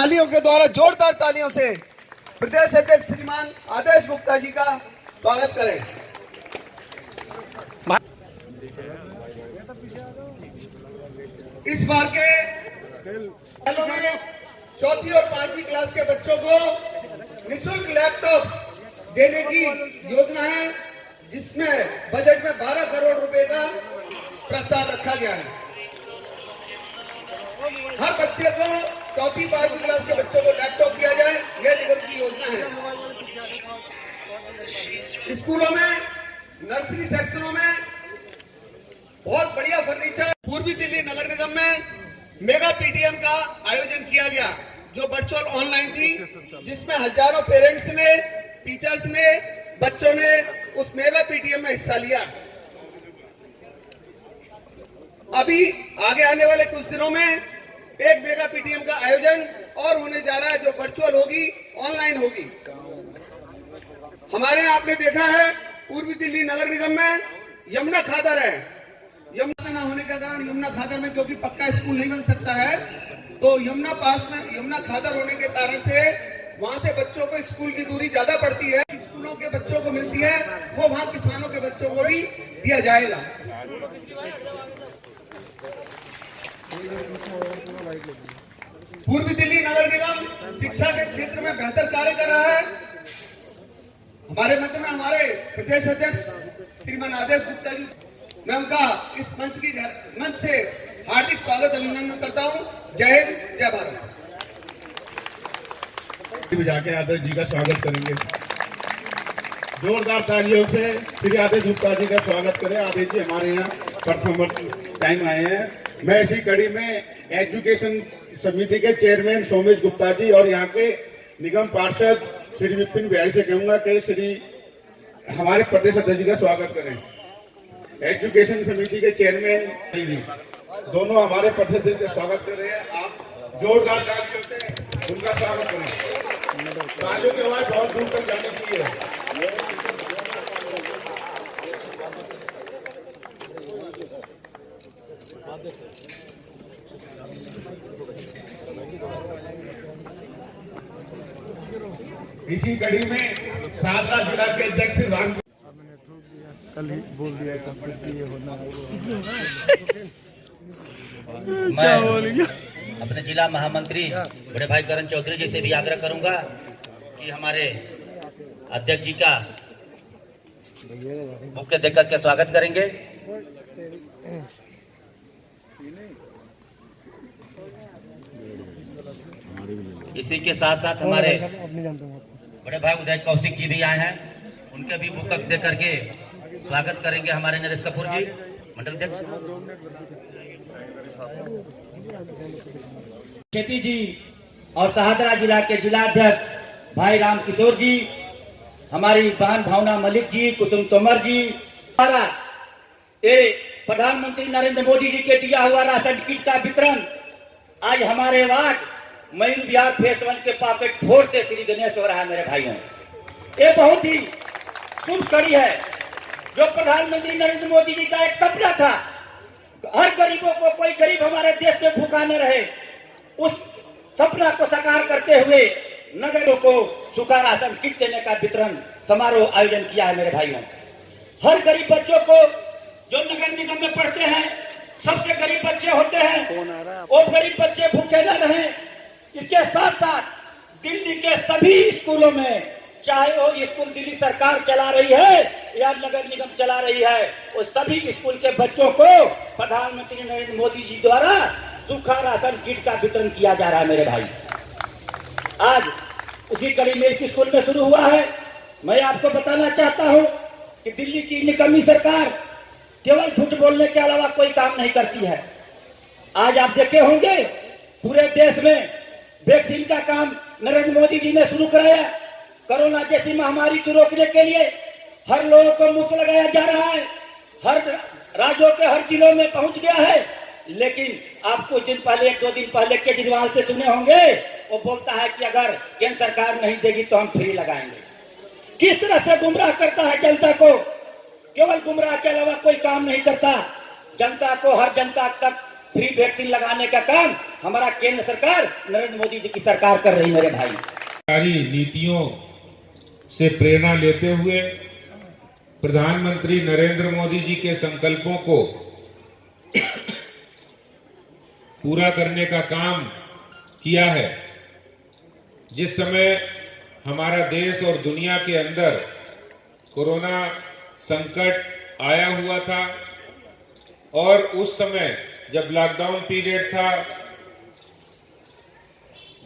तालियों के द्वारा, जोरदार तालियों से प्रदेश अध्यक्ष श्रीमान आदेश गुप्ता जी का स्वागत करें। इस बार के सालों में चौथी और पांचवी क्लास के बच्चों को निःशुल्क लैपटॉप देने की योजना है, जिसमें बजट में 12 करोड़ रुपए का प्रस्ताव रखा गया है। हर बच्चे को चौथी पांचवी क्लास के बच्चों को लैपटॉप दिया जाए, यह निगम की योजना है। स्कूलों में, नर्सरी सेक्शनों में बहुत बढ़िया फर्नीचर। पूर्वी दिल्ली नगर निगम में मेगा पीटीएम का आयोजन किया गया, जो वर्चुअल ऑनलाइन थी, जिसमें हजारों पेरेंट्स ने, टीचर्स ने, बच्चों ने उस मेगा पीटीएम में हिस्सा लिया। अभी आगे आने वाले कुछ दिनों में एक मेगा पीटीएम का आयोजन और होने जा रहा है, जो वर्चुअल होगी, ऑनलाइन होगी। हमारे यहाँ आपने देखा है पूर्वी दिल्ली नगर निगम में यमुना खादर है। यमुना ना होने के कारण यमुना खादर में, क्योंकि पक्का स्कूल नहीं बन सकता है, तो यमुना पास में यमुना खादर होने के कारण से वहां से बच्चों को स्कूल की दूरी ज्यादा पड़ती है। स्कूलों के बच्चों को मिलती है, वो वहां किसानों के बच्चों को भी दिया जाएगा। पूर्वी दिल्ली नगर निगम शिक्षा के क्षेत्र में बेहतर कार्य कर रहा है। हमारे मध्य में हमारे प्रदेश अध्यक्ष श्रीमान आदेश गुप्ता जी, मैं उनका इस मंच से हार्दिक स्वागत अभिनंदन करता हूं। जय हिंद, जय भारत। जाके आदेश जी का स्वागत करेंगे। जोरदार तालियों से श्री आदेश गुप्ता जी का स्वागत करें। आदेश जी हमारे यहाँ प्रथम टाइम आए हैं। मैं इसी कड़ी में एजुकेशन समिति के चेयरमैन सोमेश गुप्ता जी और यहाँ के निगम पार्षद श्री विपिन बिहारी से कहूंगा कि श्री हमारे प्रदेश अध्यक्ष जी का स्वागत करें। एजुकेशन समिति के चेयरमैन जी दोनों हमारे प्रदेश अध्यक्ष का स्वागत कर रहे हैं। आप जोरदार तालियों से उनका स्वागत करें। तालियों की आवाज बहुत दूर तक जाने की है। इसी कड़ी में सादरा जिला के अध्यक्ष राम कल ही बोल दिया सब कुछ ये होना मैं अपने जिला महामंत्री बड़े भाई करण चौधरी जी से भी आग्रह करूंगा कि हमारे अध्यक्ष जी का बुके देकर के स्वागत करेंगे। इसी के साथ साथ हमारे बड़े भाई उदय कौशिक जी भी आए हैं, उनके भी बुक देकर के स्वागत करेंगे हमारे नरेश कपूर जी, मंडल अध्यक्ष। खेती जी और सहादरा जिला के जिलाध्यक्ष भाई राम किशोर जी, हमारी बहन भावना मलिक जी, कुसुम तोमर जी, हमारा प्रधानमंत्री नरेंद्र मोदी जी के दिया हुआ राशन किट का वितरण आज हमारे वार्ड मयूर विहार फेस 1 के पॉकेट 4 से श्री गणेश हो रहा है। मेरे भाइयों, ये बहुत ही शुभ कड़ी है, जो प्रधानमंत्री नरेंद्र मोदी जी का एक सपना था, हर गरीबों को, कोई गरीब हमारे देश में भूखा न रहे, उस सपना को साकार करते हुए नगरों को सूखा राशन किट देने का वितरण समारोह आयोजन किया है। मेरे भाइयों, हर गरीब बच्चों को जो नगर निगम में पढ़ते हैं, सबसे गरीब बच्चे होते हैं, वो गरीब बच्चे भूखे न रहे। इसके साथ साथ दिल्ली के सभी स्कूलों में, चाहे वो स्कूल दिल्ली सरकार चला रही है या नगर निगम चला रही है, उस सभी स्कूल के बच्चों को प्रधानमंत्री नरेंद्र मोदी जी द्वारा सूखा राशन किट का वितरण किया जा रहा है। मेरे भाई, आज उसी कड़ी में इस स्कूल में शुरू हुआ है। मैं आपको बताना चाहता हूं कि दिल्ली की निकम्मी सरकार केवल झूठ बोलने के अलावा कोई काम नहीं करती है। आज आप देखे होंगे पूरे देश में वैक्सीन का काम नरेंद्र मोदी जी ने शुरू कराया। कोरोना जैसी महामारी को रोकने के लिए हर लोगों को मुफ्त लगाया जा रहा है, हर राज्यों के हर जिलों में पहुंच गया है। लेकिन आप कुछ दिन पहले, 1-2 दिन पहले केजरीवाल से सुने होंगे, वो बोलता है कि अगर केंद्र सरकार नहीं देगी तो हम फ्री लगाएंगे। किस तरह से गुमराह करता है जनता को, केवल गुमराह के अलावा कोई काम नहीं करता। जनता को, हर जनता तक फ्री वैक्सीन लगाने का काम हमारा केंद्र सरकार नरेंद्र मोदी जी की सरकार कर रही मेरे भाई। सरकारी नीतियों से प्रेरणा लेते हुए प्रधानमंत्री नरेंद्र मोदी जी के संकल्पों को पूरा करने का काम किया है। जिस समय हमारा देश और दुनिया के अंदर कोरोना संकट आया हुआ था और उस समय जब लॉकडाउन पीरियड था,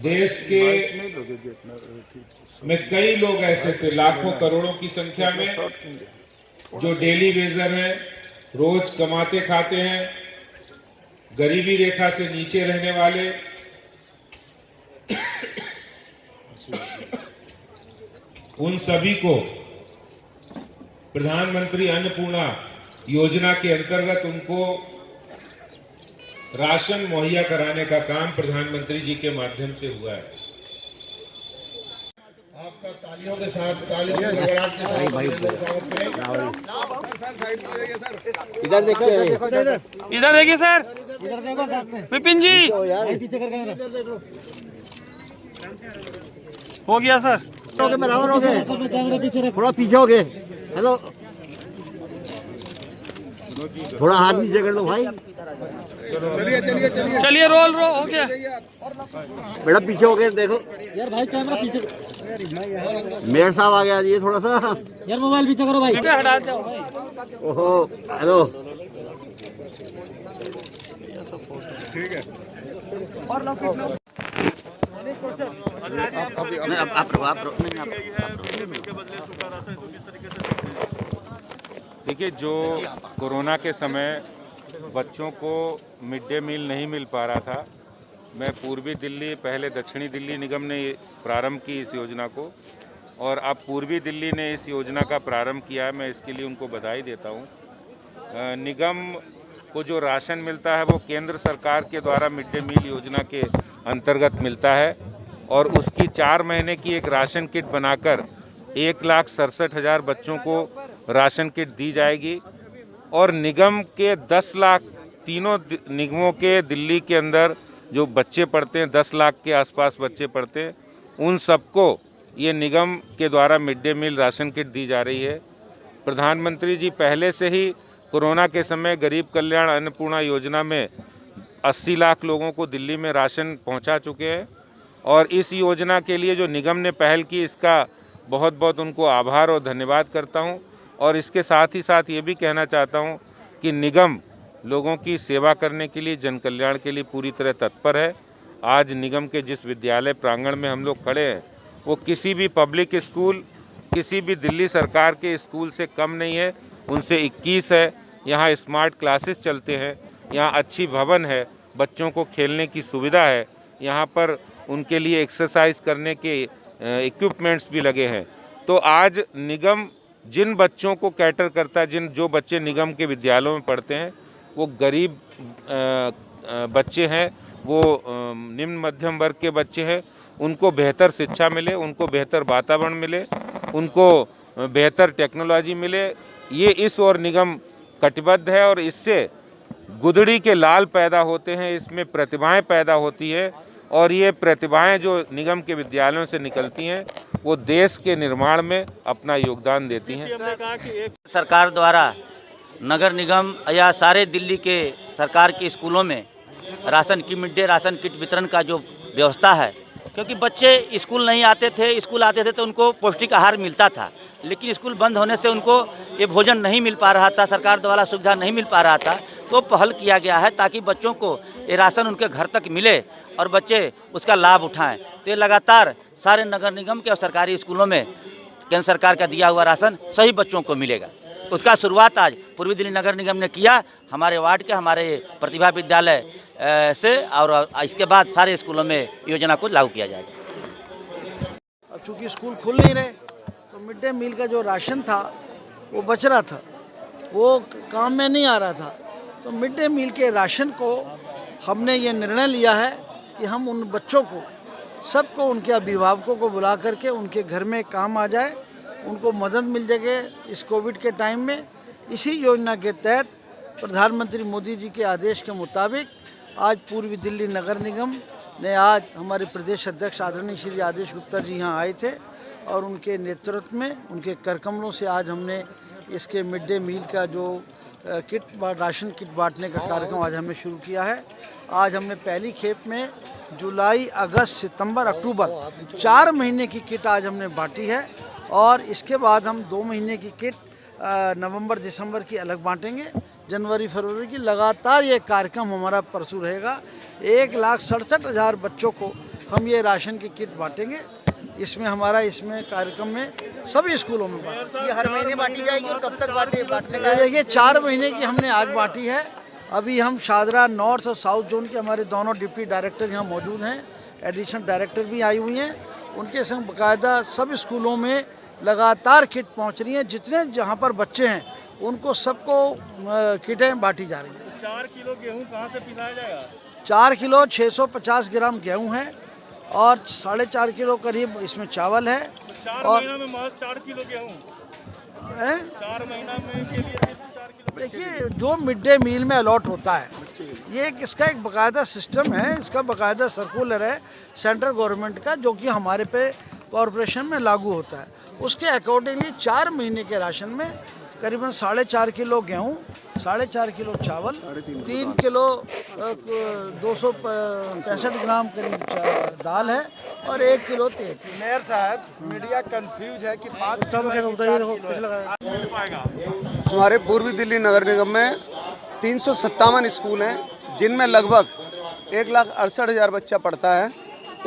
देश के में कई लोग ऐसे थे, लाखों करोड़ों की संख्या में, जो डेली वेजर हैं, रोज कमाते खाते हैं, गरीबी रेखा से नीचे रहने वाले, उन सभी को प्रधानमंत्री अन्नपूर्णा योजना के अंतर्गत उनको राशन मुहैया कराने का काम प्रधानमंत्री जी के माध्यम से हुआ है। आपका तालियों के साथ, तालियों के गड़गड़ाहट के साथ इधर देखिए, इधर देखिए सर, विपिन जी हो गया सर, बराबर हो गए, थोड़ा पीछे हो गए। हेलो, थोड़ा हाथ नीचे कर लो भाई। चलिए रोल हो गया। बेटा पीछे हो गए, देखो यार भाई, कैमरा पीछे। मेयर साहब आ गया जी, थोड़ा सा यार मोबाइल पीछे करो भाई, हटा दो भाई। ओहो, हेलो, ठीक है। देखिए, जो कोरोना के समय बच्चों को मिड डे मील नहीं मिल पा रहा था, मैं पूर्वी दिल्ली, पहले दक्षिणी दिल्ली निगम ने प्रारंभ की इस योजना को, और अब पूर्वी दिल्ली ने इस योजना का प्रारंभ किया है। मैं इसके लिए उनको बधाई देता हूँ। निगम को जो राशन मिलता है वो केंद्र सरकार के द्वारा मिड डे मील योजना के अंतर्गत मिलता है, और उसकी 4 महीने की एक राशन किट बनाकर 1,67,000 बच्चों को राशन किट दी जाएगी। और निगम के 10 लाख, तीनों निगमों के दिल्ली के अंदर जो बच्चे पढ़ते हैं, 10 लाख के आसपास बच्चे पढ़ते हैं, उन सबको ये निगम के द्वारा mid day meal ration kit दी जा रही है। प्रधानमंत्री जी पहले से ही कोरोना के समय गरीब कल्याण अन्नपूर्णा योजना में 80 लाख लोगों को दिल्ली में राशन पहुंचा चुके हैं, और इस योजना के लिए जो निगम ने पहल की, इसका बहुत बहुत उनको आभार और धन्यवाद करता हूं। और इसके साथ ही साथ ये भी कहना चाहता हूं कि निगम लोगों की सेवा करने के लिए, जन कल्याण के लिए पूरी तरह तत्पर है। आज निगम के जिस विद्यालय प्रांगण में हम लोग खड़े हैं, वो किसी भी पब्लिक स्कूल, किसी भी दिल्ली सरकार के स्कूल से कम नहीं है, उनसे 21 है। यहाँ स्मार्ट क्लासेस चलते हैं, यहाँ अच्छी भवन है, बच्चों को खेलने की सुविधा है, यहाँ पर उनके लिए एक्सरसाइज करने के इक्विपमेंट्स भी लगे हैं। तो आज निगम जिन बच्चों को कैटर करता है, जो बच्चे निगम के विद्यालयों में पढ़ते हैं, वो गरीब बच्चे हैं, वो निम्न मध्यम वर्ग के बच्चे हैं, उनको बेहतर शिक्षा मिले, उनको बेहतर वातावरण मिले, उनको बेहतर टेक्नोलॉजी मिले, ये इस ओर निगम कटिबद्ध है। और इससे गुदड़ी के लाल पैदा होते हैं, इसमें प्रतिभाएं पैदा होती है, और ये प्रतिभाएं जो निगम के विद्यालयों से निकलती हैं, वो देश के निर्माण में अपना योगदान देती हैं। सरकार द्वारा नगर निगम या सारे दिल्ली के सरकार के स्कूलों में राशन की, मिड डे राशन किट वितरण का जो व्यवस्था है, क्योंकि बच्चे स्कूल नहीं आते थे, स्कूल आते थे तो उनको पौष्टिक आहार मिलता था, लेकिन स्कूल बंद होने से उनको ये भोजन नहीं मिल पा रहा था, सरकार द्वारा सुविधा नहीं मिल पा रहा था। तो पहल किया गया है ताकि बच्चों को ये राशन उनके घर तक मिले और बच्चे उसका लाभ उठाएं। तो ये लगातार सारे नगर निगम के और सरकारी स्कूलों में केंद्र सरकार का दिया हुआ राशन सभी बच्चों को मिलेगा। उसका शुरुआत आज पूर्वी दिल्ली नगर निगम ने किया, हमारे वार्ड के, हमारे प्रतिभा विद्यालय से, और इसके बाद सारे स्कूलों में योजना को लागू किया जाएगा। अब चूँकि स्कूल खुल नहीं रहे तो मिड डे मील का जो राशन था वो बच रहा था, वो काम में नहीं आ रहा था। तो मिड डे मील के राशन को हमने ये निर्णय लिया है कि हम उन बच्चों को, सबको, उनके अभिभावकों को बुला करके उनके घर में काम आ जाए, उनको मदद मिल सके इस कोविड के टाइम में। इसी योजना के तहत प्रधानमंत्री मोदी जी के आदेश के मुताबिक आज पूर्वी दिल्ली नगर निगम ने आज हमारे प्रदेश अध्यक्ष आदरणीय श्री आदेश गुप्ता जी यहाँ आए थे और उनके नेतृत्व में उनके करकमलों से आज हमने इसके मिड डे मील का जो राशन किट बांटने का कार्यक्रम आज हमने शुरू किया है। आज हमने पहली खेप में जुलाई, अगस्त, सितंबर, अक्टूबर 4 महीने की किट आज हमने बांटी है और इसके बाद हम 2 महीने की किट नवंबर, दिसंबर की अलग बांटेंगे। जनवरी, फरवरी की लगातार ये कार्यक्रम हमारा परसू रहेगा। 1,67,000 बच्चों को हम ये राशन की किट बांटेंगे। इसमें हमारा कार्यक्रम में सभी स्कूलों में ये हर महीने बांटी जाएगी और कब तक बांटने का? देखिए 4 महीने की हमने आज बांटी है। अभी हम शादरा नॉर्थ और साउथ जोन के हमारे दोनों डिप्टी डायरेक्टर यहाँ मौजूद हैं, एडिशनल डायरेक्टर भी आई हुई हैं। उनके संग बाकायदा सब स्कूलों में लगातार किट पहुँच रही हैं। जितने जहाँ पर बच्चे हैं उनको सबको किटें बांटी जा रही हैं। 4 किलो गेहूं कहाँ से पिसाया जाएगा? 4 किलो 650 ग्राम गेहूँ है और 4.5 किलो करीब इसमें चावल है। 4 और महीना में महज 4 किलो गेहूं, 4 महीना में के लिए 4 किलो। देखिए जो मिड डे मील में अलॉट होता है ये इसका एक बाकायदा सिस्टम है, इसका बाकायदा सर्कुलर है सेंट्रल गवर्नमेंट का जो कि हमारे पे कॉरपोरेशन में लागू होता है। उसके अकॉर्डिंगली 4 महीने के राशन में करीबन 4.5 किलो गेहूँ, 4.5 किलो चावल, 3 किलो 265 ग्राम करीब दाल है और 1 किलो तेल। मेयर साहब, मीडिया कंफ्यूज है कि 5 हमारे पूर्वी दिल्ली नगर निगम में 357 स्कूल हैं जिनमें लगभग 1,68,000 बच्चा पढ़ता है।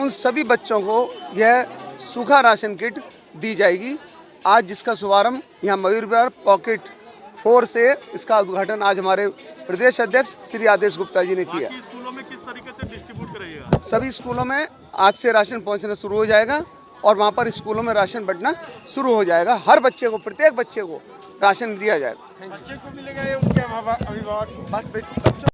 उन सभी बच्चों को यह सूखा राशन किट दी जाएगी। आज जिसका शुभारंभ यहाँ मयूर विहार पॉकेट 4 से इसका उद्घाटन आज हमारे प्रदेश अध्यक्ष श्री आदेश गुप्ता जी ने किया। स्कूलों में किस तरीके से डिस्ट्रीब्यूट करेगा? सभी स्कूलों में आज से राशन पहुँचना शुरू हो जाएगा और वहाँ पर स्कूलों में राशन बंटना शुरू हो जाएगा। हर बच्चे को, प्रत्येक बच्चे को राशन दिया जाएगा। बच्चे को मिलेगा या उनके अभिभावक?